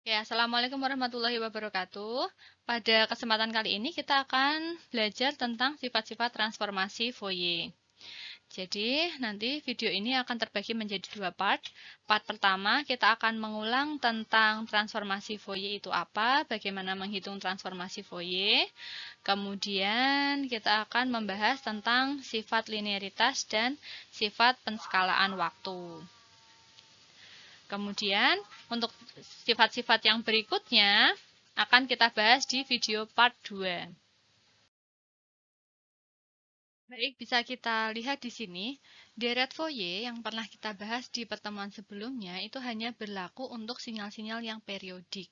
Ya, Assalamualaikum warahmatullahi wabarakatuh. Pada kesempatan kali ini kita akan belajar tentang sifat-sifat transformasi Fourier. Jadi, nanti video ini akan terbagi menjadi dua part. Part pertama, kita akan mengulang tentang transformasi Fourier itu apa, bagaimana menghitung transformasi Fourier. Kemudian, kita akan membahas tentang sifat linearitas dan sifat penskalaan waktu. Kemudian, untuk sifat-sifat yang berikutnya akan kita bahas di video part 2. Baik, bisa kita lihat di sini, deret Fourier yang pernah kita bahas di pertemuan sebelumnya itu hanya berlaku untuk sinyal-sinyal yang periodik.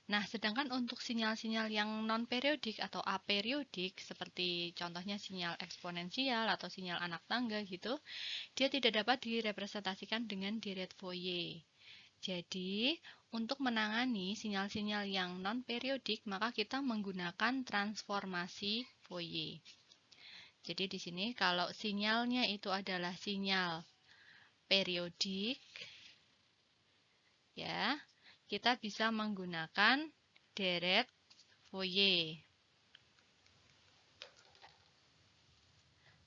Nah, sedangkan untuk sinyal-sinyal yang non-periodik atau aperiodik, seperti contohnya sinyal eksponensial atau sinyal anak tangga gitu, dia tidak dapat direpresentasikan dengan deret Fourier. Jadi, untuk menangani sinyal-sinyal yang non-periodik, maka kita menggunakan transformasi Fourier. Jadi di sini kalau sinyalnya itu adalah sinyal periodik, ya, kita bisa menggunakan deret Fourier.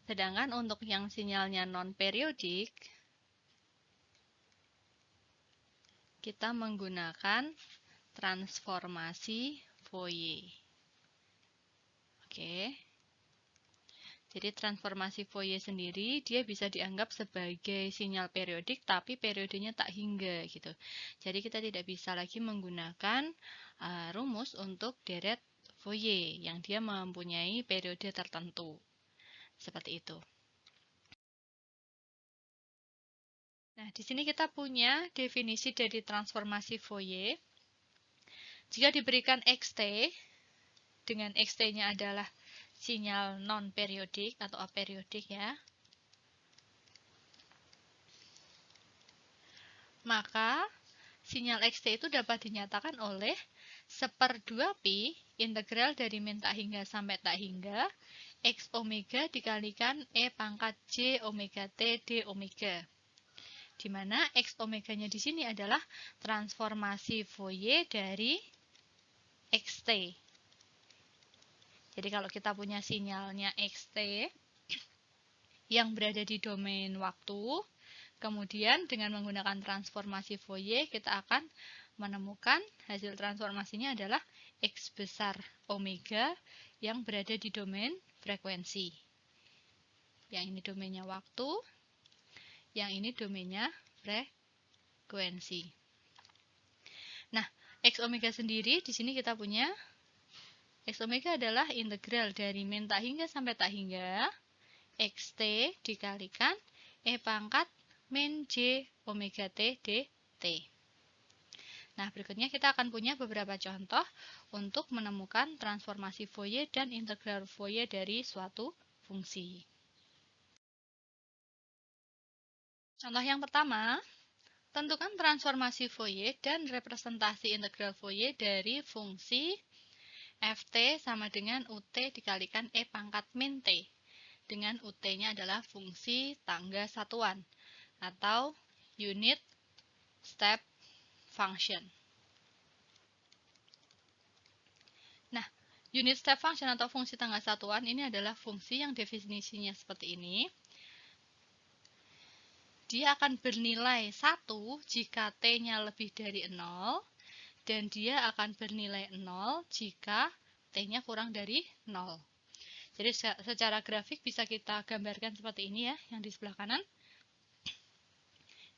Sedangkan untuk yang sinyalnya non-periodik, kita menggunakan transformasi Fourier. Oke. Jadi transformasi Fourier sendiri dia bisa dianggap sebagai sinyal periodik tapi periodenya tak hingga gitu. Jadi kita tidak bisa lagi menggunakan rumus untuk deret Fourier yang dia mempunyai periode tertentu. Seperti itu. Nah, di sini kita punya definisi dari transformasi Fourier. Jika diberikan xt dengan xt-nya adalah sinyal non-periodik atau aperiodik ya, maka sinyal xt itu dapat dinyatakan oleh 1/2pi integral dari min tak hingga sampai tak hingga x omega dikalikan e pangkat j omega t d omega. Di mana x omeganya di sini adalah transformasi Fourier dari xt. Jadi kalau kita punya sinyalnya xt yang berada di domain waktu, kemudian dengan menggunakan transformasi Fourier kita akan menemukan hasil transformasinya adalah x besar omega yang berada di domain frekuensi. Yang ini domainnya waktu, yang ini domainnya frekuensi. Nah, x omega sendiri di sini kita punya x omega adalah integral dari min tak hingga sampai tak hingga xt dikalikan e pangkat min j omega t dt. Nah, berikutnya kita akan punya beberapa contoh untuk menemukan transformasi Fourier dan integral Fourier dari suatu fungsi. Contoh yang pertama, tentukan transformasi Fourier dan representasi integral Fourier dari fungsi ft sama dengan ut dikalikan e pangkat min t, dengan ut-nya adalah fungsi tangga satuan atau unit step function. Nah, unit step function atau fungsi tangga satuan ini adalah fungsi yang definisinya seperti ini. Dia akan bernilai 1 jika t-nya lebih dari 0, dan dia akan bernilai 0 jika t-nya kurang dari 0. Jadi secara grafik bisa kita gambarkan seperti ini ya, yang di sebelah kanan.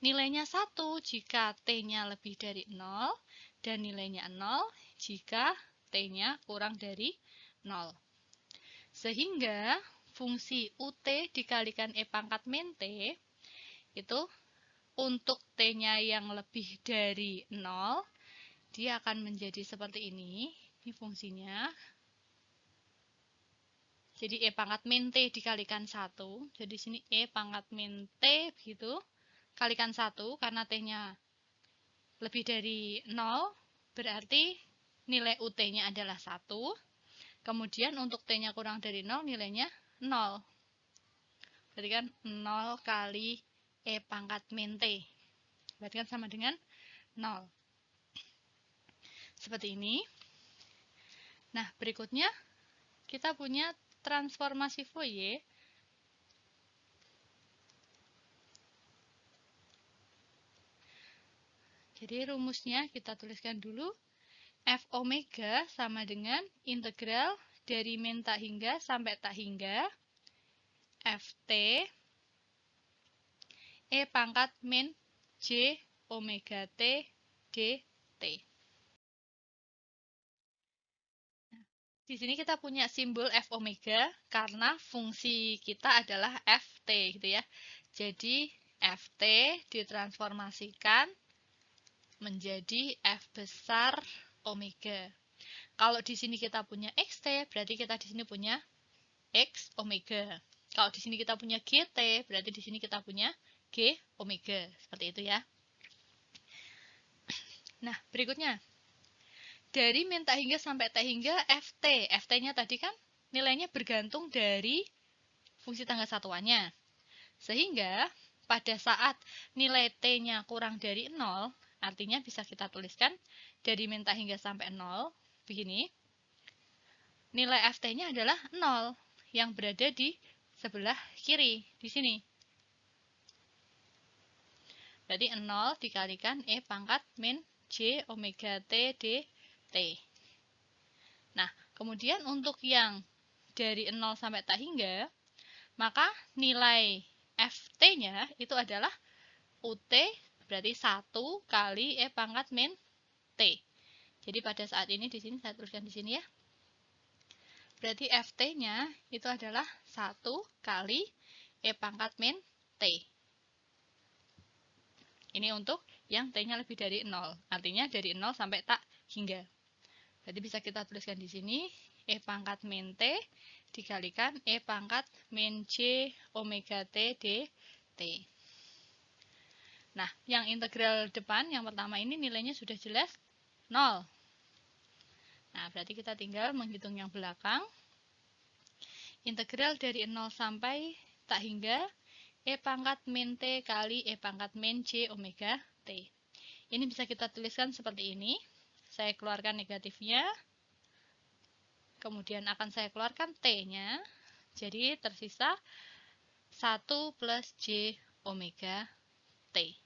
Nilainya 1 jika t-nya lebih dari 0, dan nilainya 0 jika t-nya kurang dari 0. Sehingga fungsi ut dikalikan e pangkat min t itu untuk t-nya yang lebih dari 0, dia akan menjadi seperti ini. Ini fungsinya. Jadi e pangkat min t dikalikan 1. Jadi sini e pangkat min t begitu. Kalikan 1 karena t-nya lebih dari 0, berarti nilai ut-nya adalah 1. Kemudian untuk t-nya kurang dari 0, nilainya 0. Berarti kan 0 kali e pangkat min t. Berarti kan sama dengan 0. Seperti ini. Nah, berikutnya kita punya transformasi Fourier. Jadi rumusnya kita tuliskan dulu. F omega sama dengan integral dari min tak hingga sampai tak hingga Ft E pangkat min J omega T dt. Di sini kita punya simbol F omega karena fungsi kita adalah Ft gitu ya. Jadi Ft ditransformasikan menjadi F besar omega. Kalau di sini kita punya Xt, berarti kita di sini punya X omega. Kalau di sini kita punya GT, berarti di sini kita punya G omega. Seperti itu ya. Nah, berikutnya. Dari min tak hingga sampai tak hingga Ft. Ft-nya tadi kan nilainya bergantung dari fungsi tangga satuannya. Sehingga pada saat nilai T-nya kurang dari 0, artinya bisa kita tuliskan dari min tak hingga sampai 0, begini. Nilai Ft-nya adalah 0 yang berada di sebelah kiri, di sini. Berarti 0 dikalikan E pangkat min J omega T dt. Nah, kemudian untuk yang dari 0 sampai tak hingga, maka nilai Ft-nya itu adalah UT, berarti 1 kali E pangkat min T. Jadi pada saat ini di sini saya tuliskan di sini ya. Berarti Ft-nya itu adalah 1 kali E pangkat min T. Ini untuk yang T-nya lebih dari 0. Artinya dari 0 sampai tak hingga. Berarti bisa kita tuliskan di sini E pangkat min T dikalikan E pangkat min J omega T dt. Nah, yang integral depan yang pertama ini nilainya sudah jelas 0. Nah, berarti kita tinggal menghitung yang belakang. Integral dari 0 sampai tak hingga E pangkat min T kali E pangkat min J omega T. Ini bisa kita tuliskan seperti ini. Saya keluarkan negatifnya. Kemudian akan saya keluarkan T-nya. Jadi tersisa 1 plus J omega T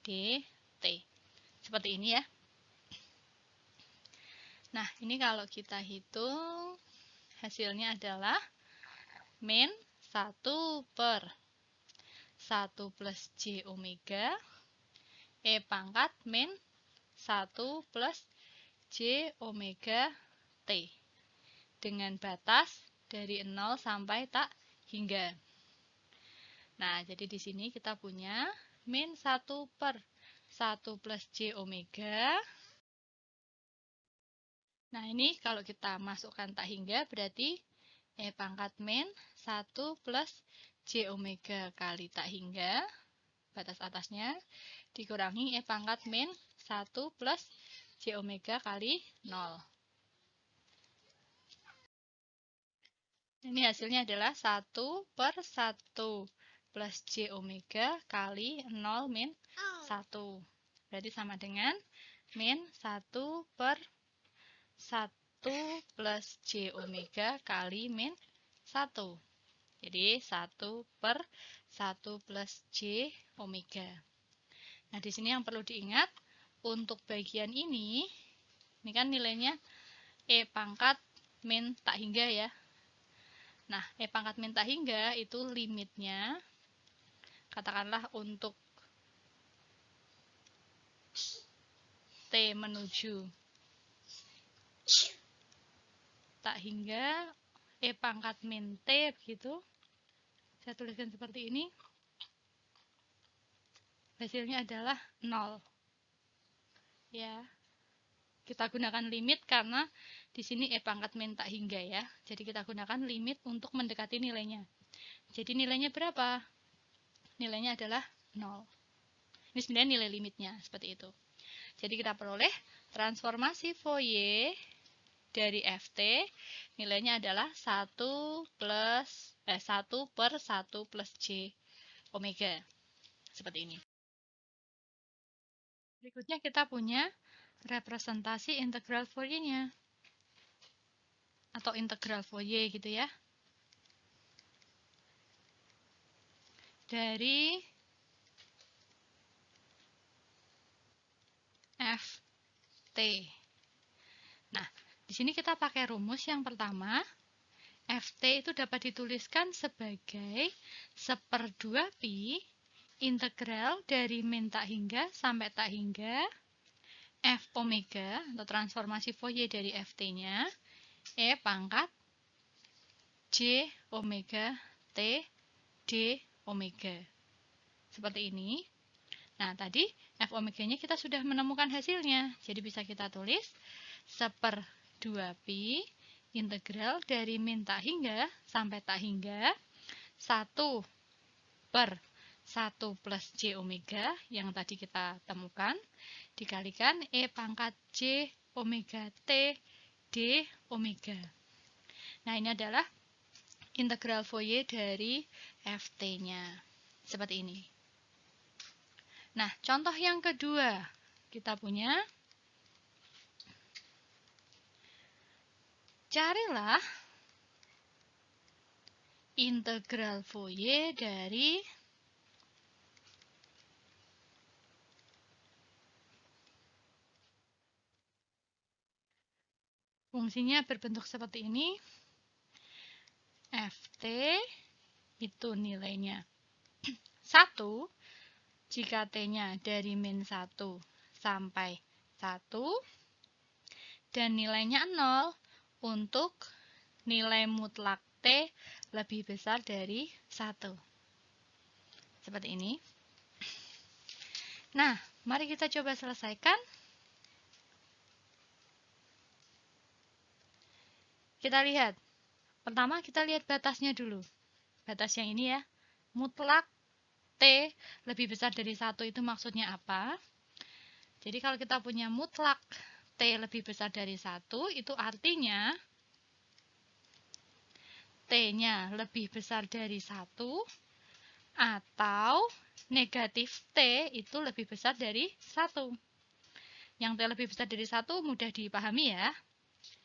dt. Seperti ini ya. Nah, ini kalau kita hitung, hasilnya adalah min 1 per 1 plus J omega E pangkat min 1 plus J omega T dengan batas dari 0 sampai tak hingga. Nah, jadi di sini kita punya min 1 per 1 plus J omega. Nah, ini kalau kita masukkan tak hingga berarti E pangkat min 1 plus J omega kali tak hingga, batas atasnya, dikurangi E pangkat min 1 plus J omega kali 0. Ini hasilnya adalah 1 per 1 plus J omega kali 0 min 1. Berarti sama dengan min 1 per 1 plus J omega kali min 1. Jadi 1 per 1 plus J omega. Nah, di sini yang perlu diingat, untuk bagian ini kan nilainya E pangkat min tak hingga ya. Nah, E pangkat min tak hingga itu limitnya, katakanlah untuk T menuju tak hingga E pangkat min T begitu. Saya tuliskan seperti ini. Hasilnya adalah 0. Ya. Kita gunakan limit karena di sini E pangkat min tak hingga ya. Jadi kita gunakan limit untuk mendekati nilainya. Jadi nilainya berapa? Nilainya adalah 0. Ini sebenarnya nilai limitnya, seperti itu. Jadi kita peroleh transformasi Fourier dari Ft, nilainya adalah 1 per 1 plus J omega. Seperti ini. Berikutnya kita punya representasi integral Fourier-nya atau integral Fourier gitu ya. Dari Ft. Nah, di sini kita pakai rumus yang pertama. Ft itu dapat dituliskan sebagai 1/2 pi integral dari min tak hingga sampai tak hingga F omega atau transformasi Fourier dari Ft-nya E pangkat J omega T D omega. Seperti ini. Nah, tadi F omega-nya kita sudah menemukan hasilnya. Jadi bisa kita tulis 1/2 pi integral dari min tak hingga sampai tak hingga 1/1 plus J omega yang tadi kita temukan dikalikan E pangkat J omega T D omega. Nah, ini adalah integral Fourier dari Ft-nya. Seperti ini. Nah, contoh yang kedua, kita punya carilah integral Fourier dari fungsinya berbentuk seperti ini. Ft itu nilainya 1 jika T-nya dari min 1 sampai 1 dan nilainya 0 untuk nilai mutlak T lebih besar dari 1. Seperti ini. Nah, mari kita coba selesaikan. Kita lihat. Pertama kita lihat batasnya dulu. Batas yang ini ya. Mutlak T lebih besar dari 1 itu maksudnya apa? Jadi kalau kita punya mutlak T lebih besar dari 1, itu artinya T-nya lebih besar dari 1 atau negatif T itu lebih besar dari 1. Yang T lebih besar dari 1 mudah dipahami ya.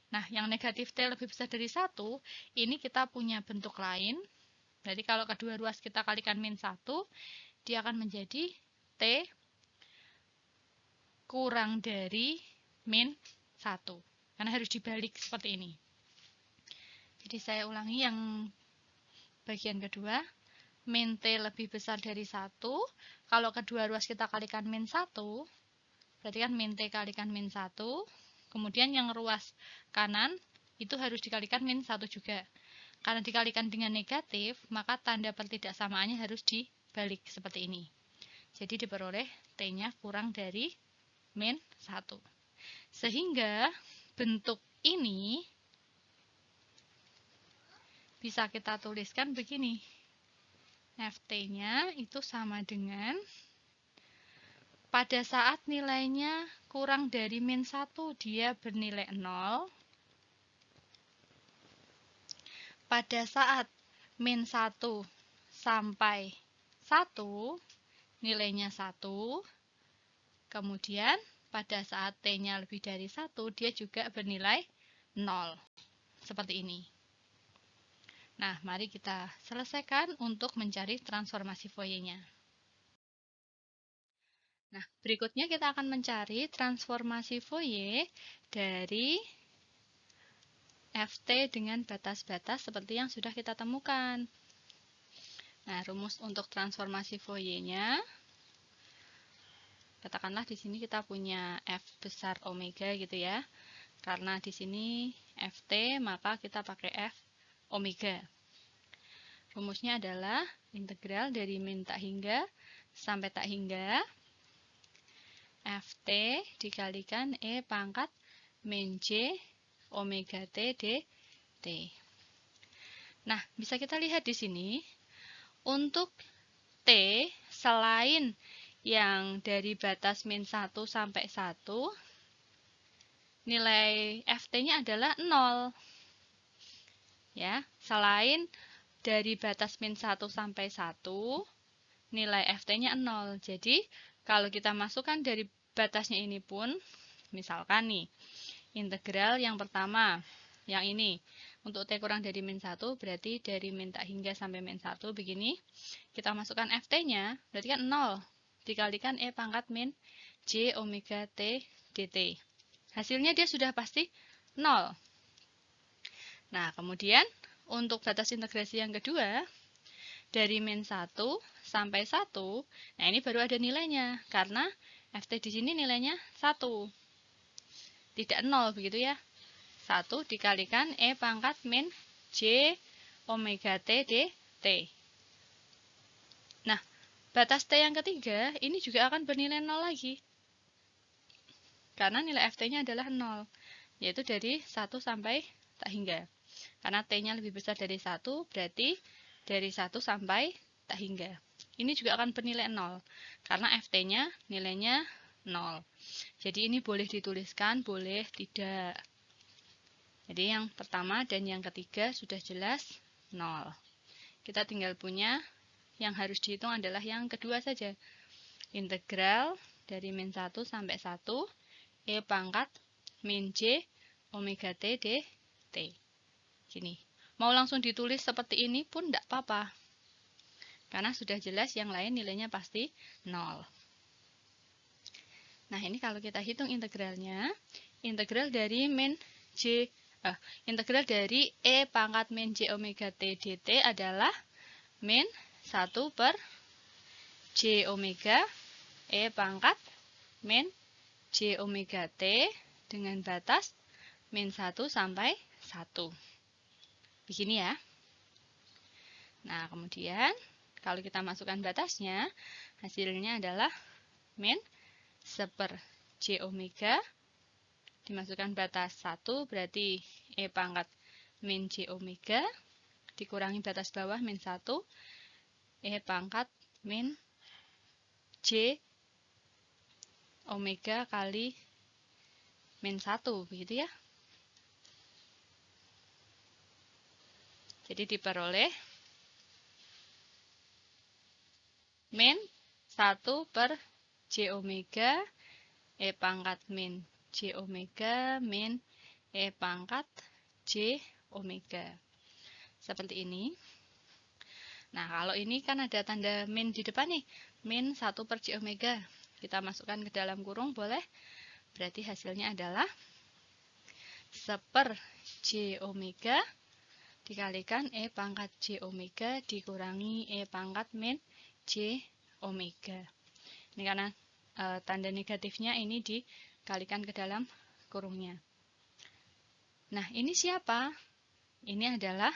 Nah, yang negatif T lebih besar dari 1, ini kita punya bentuk lain. Jadi kalau kedua ruas kita kalikan min 1, dia akan menjadi T kurang dari min 1. Karena harus dibalik seperti ini. Jadi saya ulangi yang bagian kedua. Min T lebih besar dari 1. Kalau kedua ruas kita kalikan min 1, berarti kan min T kalikan min 1. Kemudian yang ruas kanan itu harus dikalikan min 1 juga. Karena dikalikan dengan negatif, maka tanda pertidaksamaannya harus dibalik seperti ini. Jadi diperoleh T-nya kurang dari min 1. Sehingga bentuk ini bisa kita tuliskan begini. Ft-nya itu sama dengan pada saat nilainya kurang dari min 1, dia bernilai 0. Pada saat min 1 sampai 1, nilainya 1. Kemudian, pada saat T-nya lebih dari 1, dia juga bernilai 0. Seperti ini. Nah, mari kita selesaikan untuk mencari transformasi Fourier-nya. Nah, berikutnya kita akan mencari transformasi Fourier dari Ft dengan batas-batas seperti yang sudah kita temukan. Nah, rumus untuk transformasi Fourier-nya, katakanlah di sini kita punya F besar omega gitu ya. Karena di sini Ft, maka kita pakai F omega. Rumusnya adalah integral dari min tak hingga sampai tak hingga Ft dikalikan E pangkat min J omega T dt. Nah, bisa kita lihat di sini, untuk T selain yang dari batas min 1 sampai 1, nilai Ft-nya adalah 0. Ya, selain dari batas min 1 sampai 1, nilai Ft-nya 0. Jadi, kalau kita masukkan dari batasnya ini pun, Misalkan nih, integral yang pertama, yang ini. Untuk T kurang dari min 1, berarti dari min tak hingga sampai min 1, begini. Kita masukkan FT-nya, berarti kan 0. Dikalikan E pangkat min J omega T dt. Hasilnya dia sudah pasti 0. Nah, kemudian untuk batas integrasi yang kedua, dari min 1 sampai 1, nah ini baru ada nilainya, karena FT di sini nilainya 1. Tidak 0, begitu ya. 1 dikalikan E pangkat min J omega T dt. Nah, batas T yang ketiga ini juga akan bernilai 0 lagi. Karena nilai FT-nya adalah 0, yaitu dari 1 sampai tak hingga. Karena T-nya lebih besar dari 1, berarti dari 1 sampai tak hingga. Ini juga akan bernilai 0, karena FT-nya nilainya 0. Jadi ini boleh dituliskan, boleh tidak. Jadi yang pertama dan yang ketiga sudah jelas 0. Kita tinggal punya yang harus dihitung adalah yang kedua saja. Integral dari min 1 sampai 1 E pangkat min J omega T dt. Gini. Mau langsung ditulis seperti ini pun tidak apa-apa. Karena sudah jelas yang lain nilainya pasti 0. Nah, ini kalau kita hitung integralnya, integral dari integral dari E pangkat min J omega T dt adalah min 1 per J omega E pangkat min J omega T dengan batas min 1 sampai 1. Begini ya. Nah, kemudian kalau kita masukkan batasnya, hasilnya adalah min 1 per J omega dimasukkan batas 1, berarti E pangkat min J omega, dikurangi batas bawah min 1, E pangkat min J omega kali min 1, begitu ya. Jadi diperoleh min 1 per J omega, E pangkat min J omega min E pangkat J omega. Seperti ini. Nah, kalau ini kan ada tanda min di depan nih. Min 1 per J omega. Kita masukkan ke dalam kurung, boleh. Berarti hasilnya adalah 1 per J omega dikalikan E pangkat J omega dikurangi E pangkat min J omega. Ini karena tanda negatifnya ini dikalikan ke dalam kurungnya. Nah, ini siapa? Ini adalah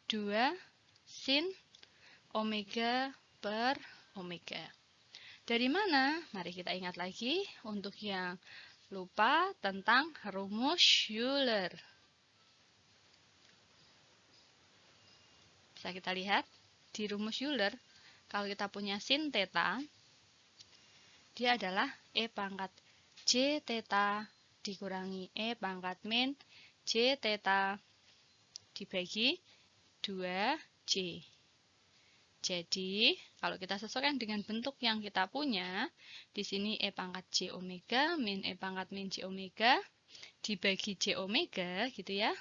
2 sin omega per omega. Dari mana? Mari kita ingat lagi untuk yang lupa tentang rumus Euler. Bisa kita lihat di rumus Euler, kalau kita punya sin theta, dia adalah E pangkat J theta dikurangi E pangkat min J theta dibagi 2J. Jadi, kalau kita sesuaikan dengan bentuk yang kita punya, di sini E pangkat J omega min E pangkat min J omega dibagi J omega, gitu ya.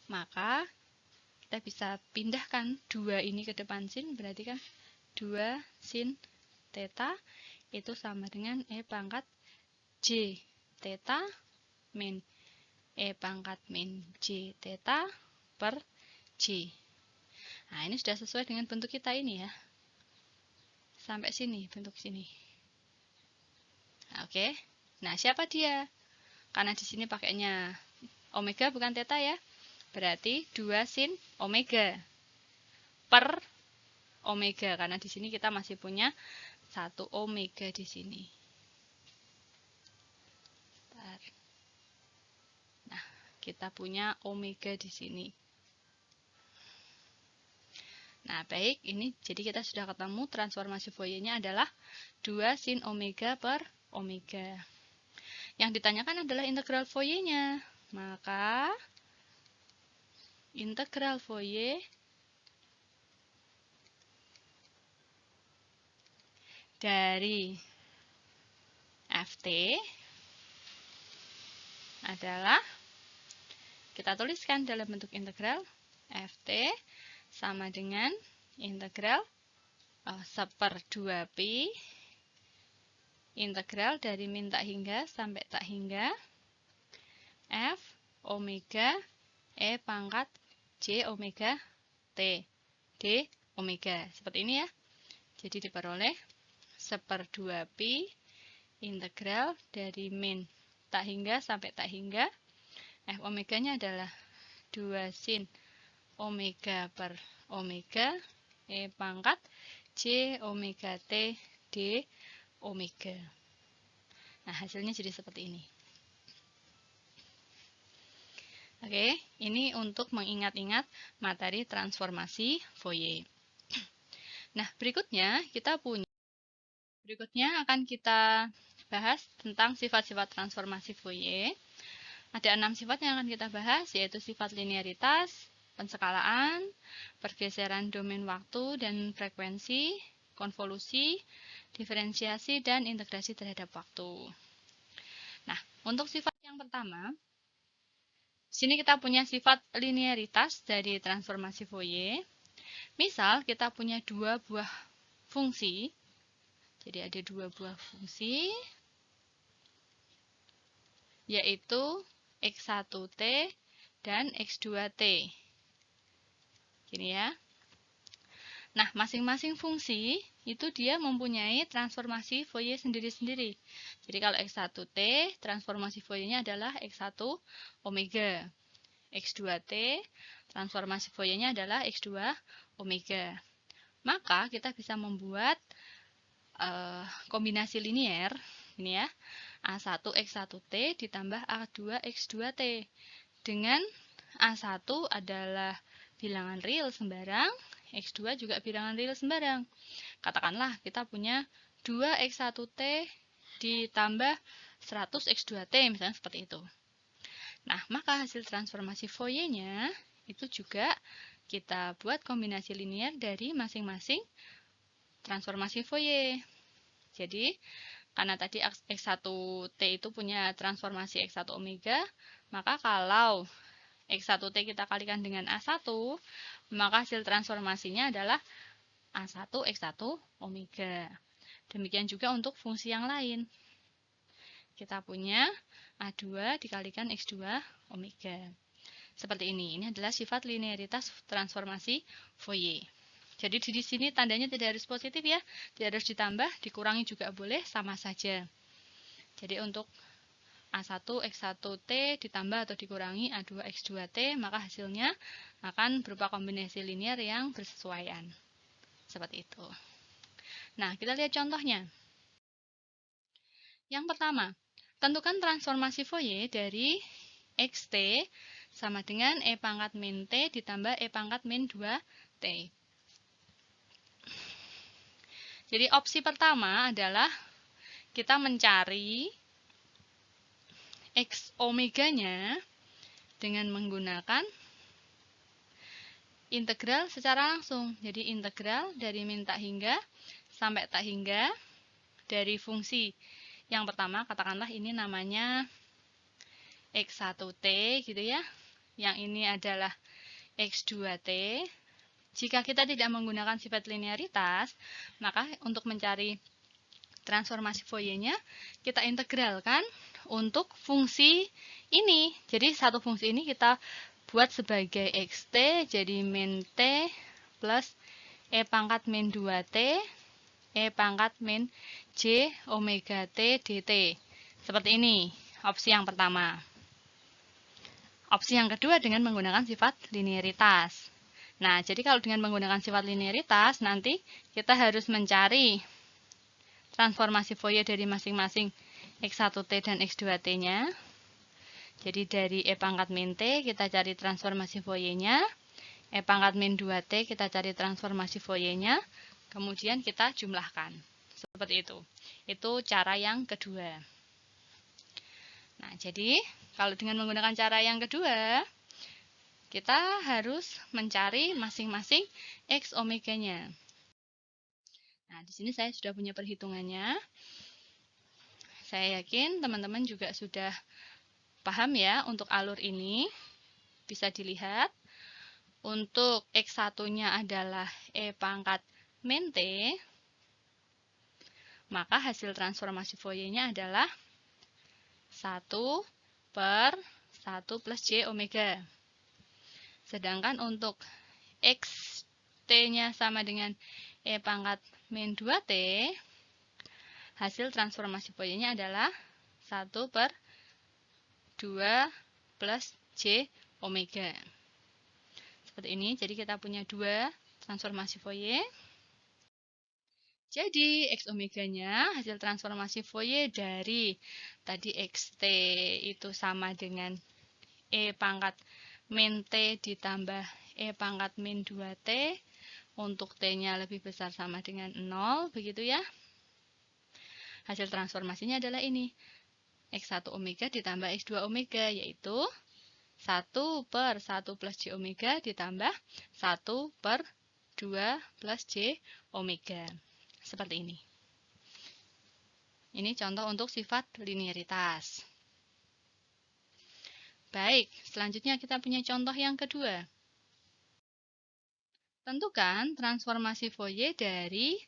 Maka, kita bisa pindahkan 2 ini ke depan sin, berarti kan 2 sin theta itu sama dengan E pangkat J theta min E pangkat min J theta per J. Nah, ini sudah sesuai dengan bentuk kita ini ya. Sampai sini, bentuk sini. Nah, oke. Nah, siapa dia? Karena di sini pakainya omega bukan theta ya. Berarti 2 sin omega per omega. Karena di sini kita masih punya 1 omega di sini. Nah, kita punya omega di sini. Nah, baik, ini jadi kita sudah ketemu transformasi Fourier-nya adalah 2 sin omega per omega. Yang ditanyakan adalah integral Fourier-nya. Maka, integral Fourier dari Ft adalah, kita tuliskan dalam bentuk integral, Ft sama dengan integral 1/2 pi integral dari min tak hingga sampai tak hingga F omega E pangkat J omega T D omega. Seperti ini ya. Jadi diperoleh 1/2 pi integral dari min tak hingga sampai tak hingga. F omeganya adalah 2 sin omega per omega E pangkat J omega T D omega. Nah, hasilnya jadi seperti ini. Oke, ini untuk mengingat-ingat materi transformasi Fourier. Nah, berikutnya akan kita bahas tentang sifat-sifat transformasi Fourier. Ada 6 sifat yang akan kita bahas, yaitu sifat linearitas, penskalaan, pergeseran domain waktu dan frekuensi, konvolusi, diferensiasi, dan integrasi terhadap waktu. Nah, untuk sifat yang pertama, sini kita punya sifat linearitas dari transformasi Fourier. Misal, kita punya 2 buah fungsi. Jadi, ada 2 buah fungsi, yaitu X1T dan X2T. Gini ya. Nah, masing-masing fungsi itu dia mempunyai transformasi Fourier sendiri-sendiri. Jadi kalau X1T, transformasi Fourier-nya adalah X1 omega. X2T, transformasi Fourier-nya adalah X2 omega. Maka kita bisa membuat kombinasi linier, ini ya, A1 X1T ditambah A2 X2T. Dengan A1 adalah bilangan real sembarang, X2 juga bilangan real sembarang. Katakanlah kita punya 2X1T ditambah 100 X2T, misalnya seperti itu. Nah, maka hasil transformasi Fourier-nya itu juga kita buat kombinasi linier dari masing-masing transformasi Fourier. Jadi, karena tadi X1T itu punya transformasi X1 omega, maka kalau X1T kita kalikan dengan A1, maka hasil transformasinya adalah A1 X1 omega. Demikian juga untuk fungsi yang lain. Kita punya A2 dikalikan X2 omega. Seperti ini. Ini adalah sifat linearitas transformasi Fourier. Jadi di sini tandanya tidak harus positif ya. Tidak harus ditambah, dikurangi juga boleh, sama saja. Jadi untuk A1 X1T ditambah atau dikurangi A2 X2T, maka hasilnya akan berupa kombinasi linier yang bersesuaian. Seperti itu. Nah, kita lihat contohnya. Yang pertama, tentukan transformasi Fourier dari XT sama dengan E pangkat min T ditambah E pangkat min 2T. Jadi opsi pertama adalah kita mencari X omeganya dengan menggunakan integral secara langsung. Jadi integral dari min tak hingga sampai tak hingga dari fungsi. Yang pertama, katakanlah ini namanya X1T gitu ya. Yang ini adalah X2T. Jika kita tidak menggunakan sifat linearitas, maka untuk mencari transformasi Fourier-nya, kita integralkan untuk fungsi ini. Jadi satu fungsi ini kita buat sebagai xt, jadi min t plus e pangkat min 2t, e pangkat min j omega t dt. Seperti ini, opsi yang pertama. Opsi yang kedua dengan menggunakan sifat linearitas. Nah, jadi kalau dengan menggunakan sifat linearitas, nanti kita harus mencari transformasi Fourier dari masing-masing X1T dan X2T-nya. Jadi dari E pangkat min T, kita cari transformasi Fourier-nya. E pangkat min 2T, kita cari transformasi Fourier-nya. Kemudian kita jumlahkan. Seperti itu. Itu cara yang kedua. Nah, jadi kalau dengan menggunakan cara yang kedua, kita harus mencari masing-masing X omeganya. Nah, di sini saya sudah punya perhitungannya. Saya yakin teman-teman juga sudah paham ya untuk alur ini. Bisa dilihat. Untuk X1-nya adalah E pangkat min T, maka hasil transformasi Fourier-nya adalah 1 per 1 plus J omega. Sedangkan untuk X-T-nya sama dengan E pangkat min 2T, hasil transformasi Fourier-nya adalah 1 per 2 plus J omega. Seperti ini, jadi kita punya dua transformasi Fourier. Jadi, X omeganya hasil transformasi Fourier dari tadi XT itu sama dengan E pangkat min T ditambah E pangkat min 2T. Untuk T-nya lebih besar sama dengan 0, begitu ya. Hasil transformasinya adalah ini. X1 omega ditambah X2 omega, yaitu 1 per 1 plus J omega ditambah 1 per 2 plus J omega. Seperti ini. Ini contoh untuk sifat linearitas. Baik, selanjutnya kita punya contoh yang kedua. Tentukan transformasi Fourier dari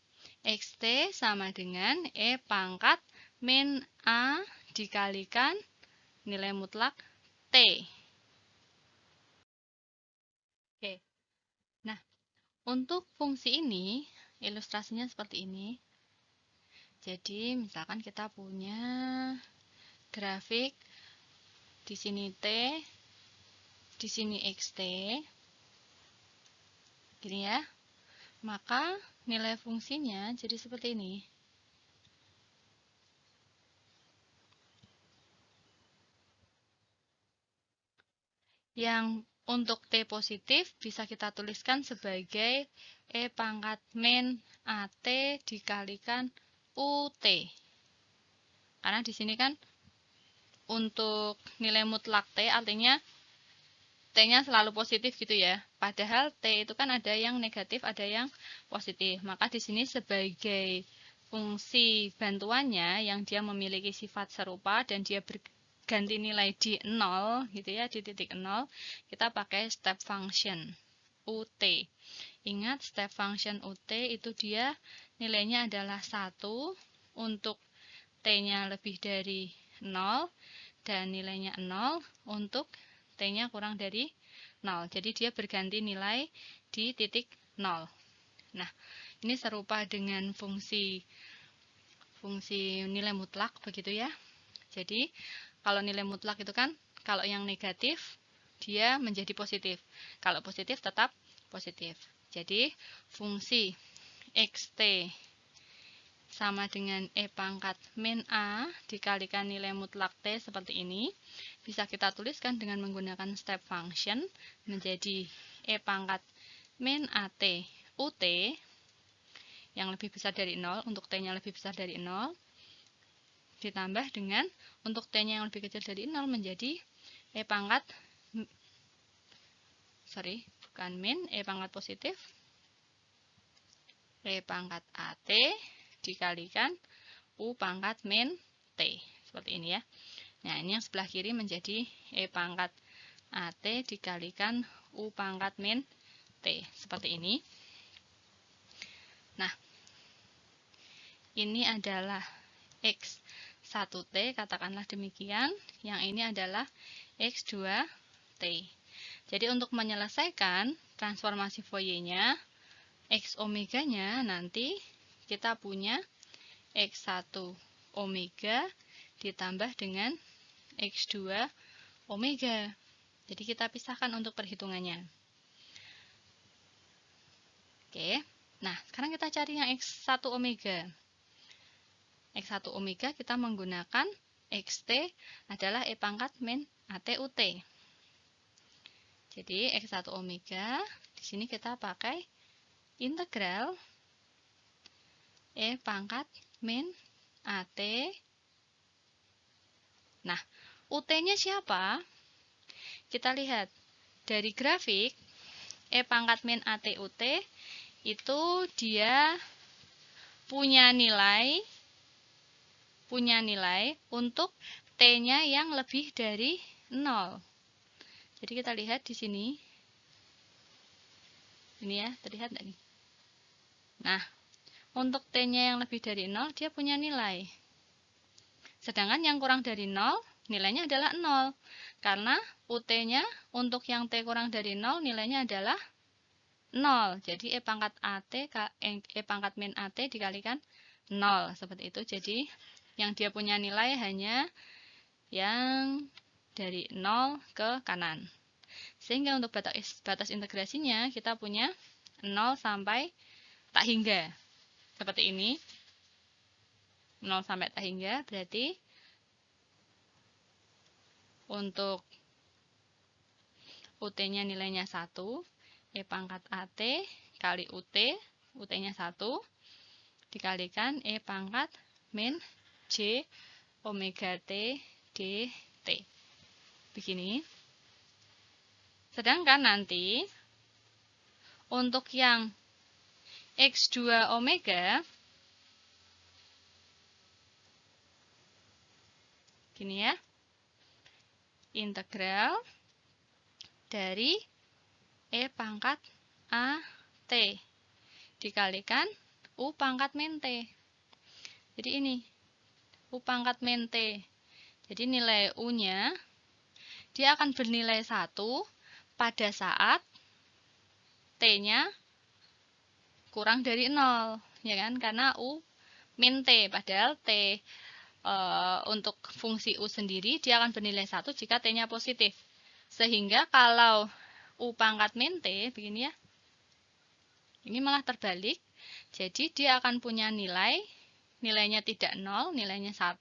XT sama dengan E pangkat min A dikalikan nilai mutlak T. Oke. Nah, untuk fungsi ini, ilustrasinya seperti ini. Jadi, misalkan kita punya grafik di sini T, di sini XT. Gini ya. Maka nilai fungsinya jadi seperti ini. Yang untuk T positif bisa kita tuliskan sebagai E pangkat min AT dikalikan UT. Karena di sini kan untuk nilai mutlak T artinya T-nya selalu positif gitu ya. Padahal T itu kan ada yang negatif, ada yang positif. Maka di sini sebagai fungsi bantuannya yang dia memiliki sifat serupa dan dia ganti nilai di 0 gitu ya, di titik 0, kita pakai step function UT. Ingat step function UT itu dia nilainya adalah 1 untuk T-nya lebih dari 0 dan nilainya 0 untuk T-nya kurang dari 0. Jadi dia berganti nilai di titik 0. Nah, ini serupa dengan fungsi nilai mutlak begitu ya. Jadi kalau nilai mutlak itu kan, kalau yang negatif, dia menjadi positif. Kalau positif, tetap positif. Jadi, fungsi XT sama dengan E pangkat min A dikalikan nilai mutlak T seperti ini. Bisa kita tuliskan dengan menggunakan step function menjadi E pangkat min AT UT yang lebih besar dari 0, untuk T-nya lebih besar dari 0. Ditambah dengan untuk T-nya yang lebih kecil dari 0 menjadi E pangkat min E pangkat positif E pangkat AT dikalikan U pangkat min T. Seperti ini ya. Nah, ini yang sebelah kiri menjadi E pangkat AT dikalikan U pangkat min T. Seperti ini. Nah, ini adalah X1T, katakanlah demikian. Yang ini adalah X2T. Jadi untuk menyelesaikan transformasi Fourier-nya, X omeganya nanti kita punya X1 omega ditambah dengan X2 omega. Jadi kita pisahkan untuk perhitungannya. Oke. Nah, sekarang kita cari yang X1 omega. X1 omega kita menggunakan XT adalah E pangkat min AT UT. Jadi X1 omega di sini kita pakai integral E pangkat min AT. Nah, UT-nya siapa? Kita lihat dari grafik E pangkat min AT UT itu dia punya nilai punya nilai untuk T-nya yang lebih dari 0. Jadi kita lihat di sini. Ini ya, terlihat nggak nih? Nah, untuk T-nya yang lebih dari 0, dia punya nilai. Sedangkan yang kurang dari 0, nilainya adalah 0. Karena UT-nya untuk yang T kurang dari 0, nilainya adalah 0. Jadi E pangkat min AT dikalikan 0. Seperti itu. Jadi, yang dia punya nilai hanya yang dari 0 ke kanan. Sehingga untuk batas integrasinya, kita punya 0 sampai tak hingga. Seperti ini. 0 sampai tak hingga berarti untuk UT-nya nilainya 1, E pangkat AT kali UT-nya 1, dikalikan E pangkat min J omega T dt. Begini. Sedangkan nanti untuk yang X2 omega, gini ya, integral dari E pangkat AT dikalikan U pangkat min T. Jadi ini U pangkat min T. Jadi nilai U-nya dia akan bernilai 1 pada saat T-nya kurang dari 0, ya kan? Karena U min T, padahal T untuk fungsi U sendiri dia akan bernilai 1 jika T-nya positif. Sehingga kalau U pangkat min T, begini ya, ini malah terbalik. Jadi dia akan punya nilainya tidak 0, nilainya 1,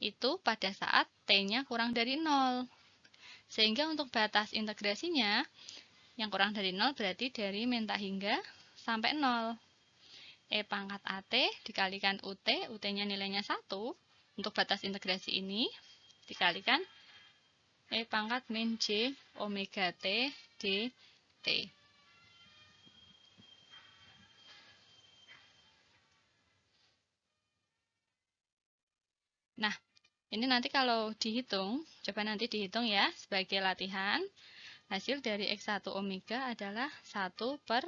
itu pada saat T-nya kurang dari 0. Sehingga untuk batas integrasinya, yang kurang dari 0 berarti dari min tak hingga sampai 0. E pangkat AT dikalikan UT, UT-nya nilainya 1, untuk batas integrasi ini, dikalikan E pangkat min J omega T dt. Nah, ini nanti kalau dihitung, coba nanti dihitung ya sebagai latihan. Hasil dari X1 omega adalah 1 per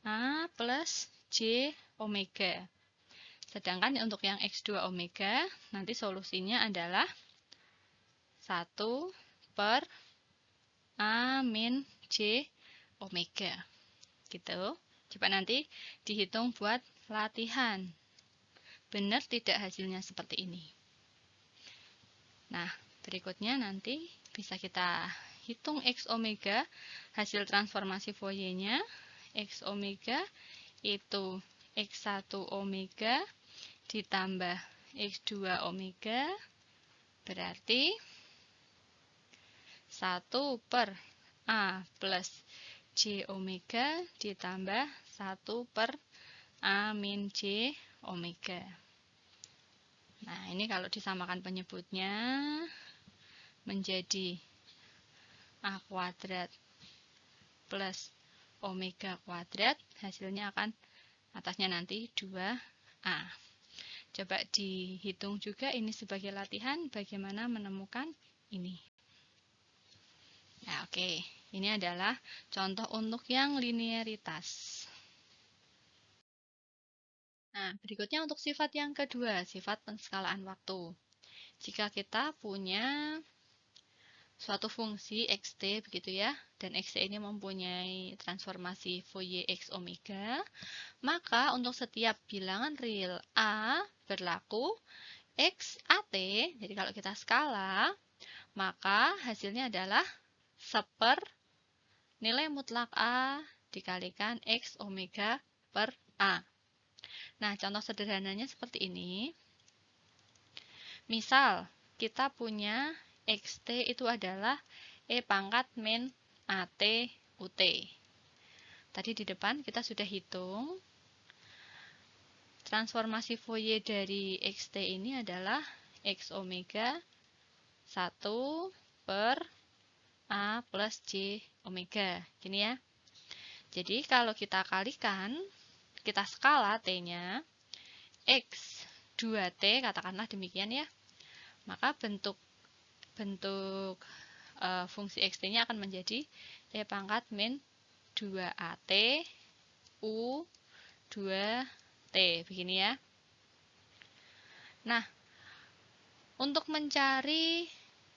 A plus J omega. Sedangkan untuk yang X2 omega, nanti solusinya adalah 1 per A min J omega. Gitu. Coba nanti dihitung buat latihan. Benar tidak hasilnya seperti ini? Nah, berikutnya nanti bisa kita hitung X omega, hasil transformasi Fourier-nya. X omega itu X1 omega ditambah X2 omega, berarti 1 per A plus J omega ditambah 1 per A min J omega. Nah, ini kalau disamakan penyebutnya menjadi A kuadrat plus omega kuadrat, hasilnya akan atasnya nanti 2A. Coba dihitung juga ini sebagai latihan bagaimana menemukan ini. Nah, oke. Ini adalah contoh untuk yang linearitas. Nah, berikutnya untuk sifat yang kedua, sifat penskalaan waktu. Jika kita punya suatu fungsi xt begitu ya, dan xt ini mempunyai transformasi Fourier x omega, maka untuk setiap bilangan real a berlaku x at. Jadi kalau kita skala, maka hasilnya adalah seper nilai mutlak a dikalikan x omega per a. Nah, contoh sederhananya seperti ini. Misal, kita punya xt itu adalah E pangkat min AT UT. Tadi di depan kita sudah hitung. Transformasi Fourier dari xt ini adalah x omega 1 per A plus J omega. Gini ya. Jadi, kalau kita kalikan, kita skala T-nya, X2 X2T, katakanlah demikian ya. Maka bentuk fungsi Xt-nya akan menjadi E pangkat min 2AT U 2T, begini ya. Nah, untuk mencari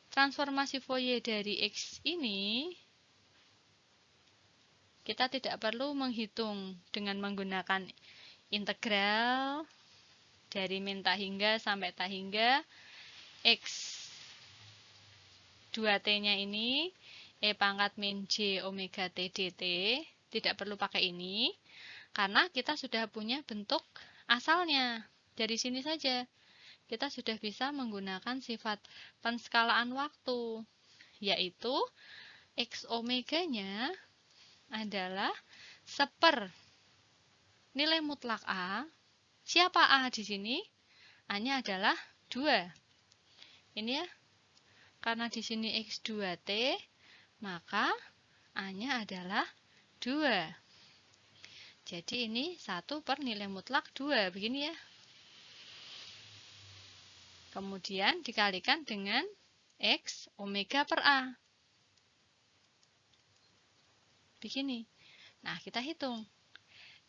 transformasi Fourier dari X ini, kita tidak perlu menghitung dengan menggunakan integral dari min tak hingga sampai tak hingga X 2T-nya ini E pangkat min J omega T dt. Tidak perlu pakai ini, karena kita sudah punya bentuk asalnya. Dari sini saja kita sudah bisa menggunakan sifat penskalaan waktu, yaitu X omega-nya adalah seper nilai mutlak A. Siapa A di sini? A-nya adalah 2. Ini ya. Karena di sini X2T, maka A-nya adalah 2. Jadi ini 1 per nilai mutlak 2, begini ya. Kemudian dikalikan dengan X omega per A. Begini. Nah, kita hitung.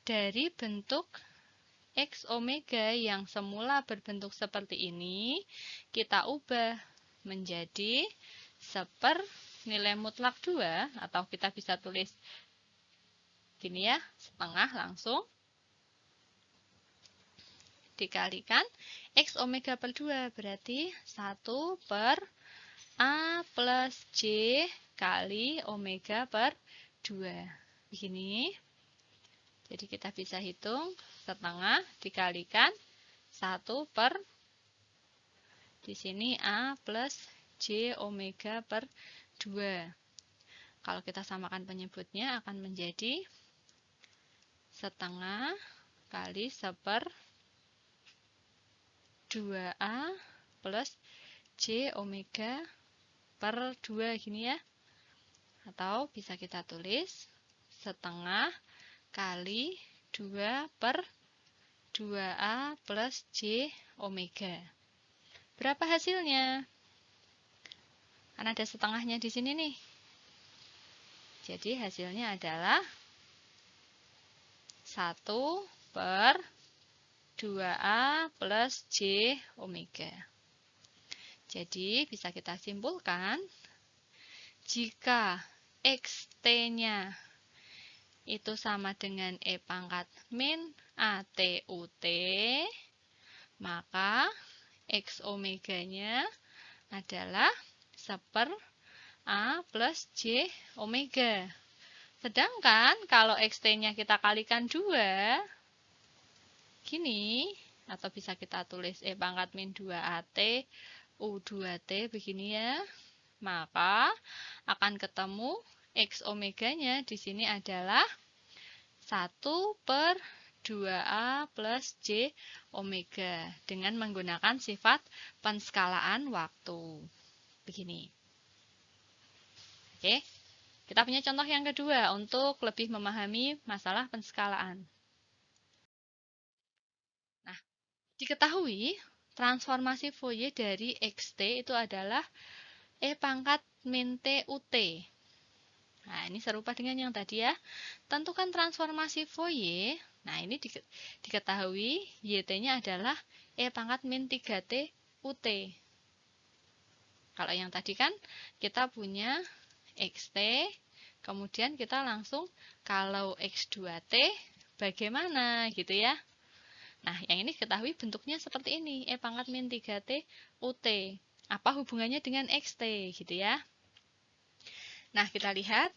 Dari bentuk X omega yang semula berbentuk seperti ini, kita ubah menjadi seper nilai mutlak 2, atau kita bisa tulis gini ya, setengah langsung. Dikalikan X omega per 2, berarti 1 per A plus J kali omega per 2. Begini. Jadi kita bisa hitung setengah dikalikan 1 per, di sini A plus J omega per 2. Kalau kita samakan penyebutnya akan menjadi setengah kali seper 2A plus J omega per 2, gini ya. Atau bisa kita tulis setengah kali 2 per 2A plus J omega. Berapa hasilnya? Kan ada setengahnya di sini nih. Jadi hasilnya adalah 1 per 2A plus J omega. Jadi bisa kita simpulkan, jika Xt-nya itu sama dengan E pangkat min ATUT, maka X omega-nya adalah seper A plus J omega. Sedangkan kalau Xt-nya kita kalikan 2, gini, atau bisa kita tulis E pangkat min 2AT U2T, begini ya. Maka akan ketemu X omega-nya di sini adalah 1 per 2A plus J omega dengan menggunakan sifat penskalaan waktu. Begini. Oke, kita punya contoh yang kedua untuk lebih memahami masalah penskalaan. Nah, diketahui transformasi Fourier dari Xt itu adalah E pangkat min T UT. Nah, ini serupa dengan yang tadi ya. Tentukan transformasi Fourier. Nah, ini diketahui YT-nya adalah E pangkat min 3T UT. Kalau yang tadi kan kita punya Xt, kemudian kita langsung kalau X2T bagaimana gitu ya. Nah, yang ini ketahui bentuknya seperti ini, E pangkat min 3T UT. Apa hubungannya dengan Xt gitu ya. Nah, kita lihat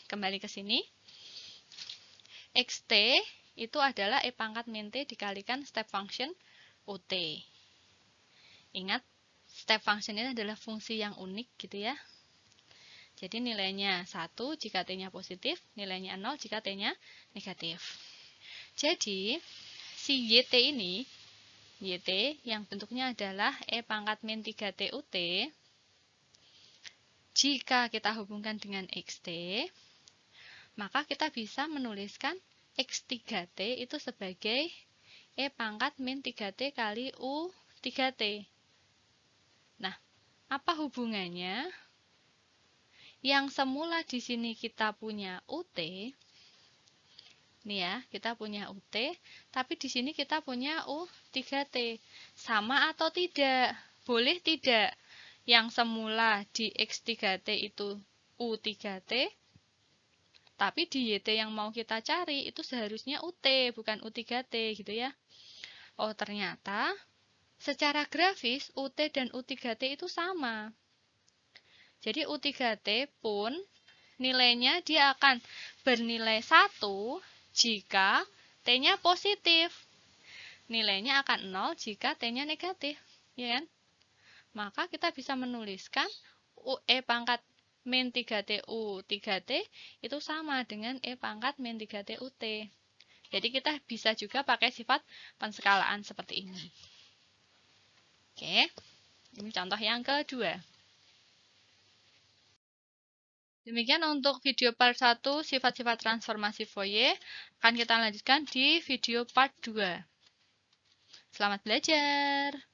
kembali ke sini. Xt itu adalah E pangkat min T dikalikan step function UT. Ingat, step function ini adalah fungsi yang unik gitu ya. Jadi nilainya 1 jika T-nya positif, nilainya 0 jika T-nya negatif. Jadi, si YT ini, YT yang bentuknya adalah E pangkat min 3T UT, jika kita hubungkan dengan Xt, maka kita bisa menuliskan X3T itu sebagai E pangkat min 3T kali U 3T. Nah, apa hubungannya? Yang semula di sini kita punya UT, nih ya, kita punya UT, tapi di sini kita punya U3T. Sama atau tidak? Boleh tidak? Yang semula di X3T itu U3T, tapi di YT yang mau kita cari itu seharusnya UT, bukan U3T gitu ya. Oh, ternyata secara grafis UT dan U3T itu sama. Jadi U3T pun nilainya dia akan bernilai 1 jika T-nya positif. Nilainya akan 0 jika T-nya negatif, ya kan? Maka kita bisa menuliskan E pangkat min 3T U 3T itu sama dengan E pangkat min 3T UT. Jadi kita bisa juga pakai sifat penskalaan seperti ini. Oke, ini contoh yang kedua. Demikian untuk video part 1 sifat-sifat transformasi Fourier. Akan kita lanjutkan di video part 2. Selamat belajar!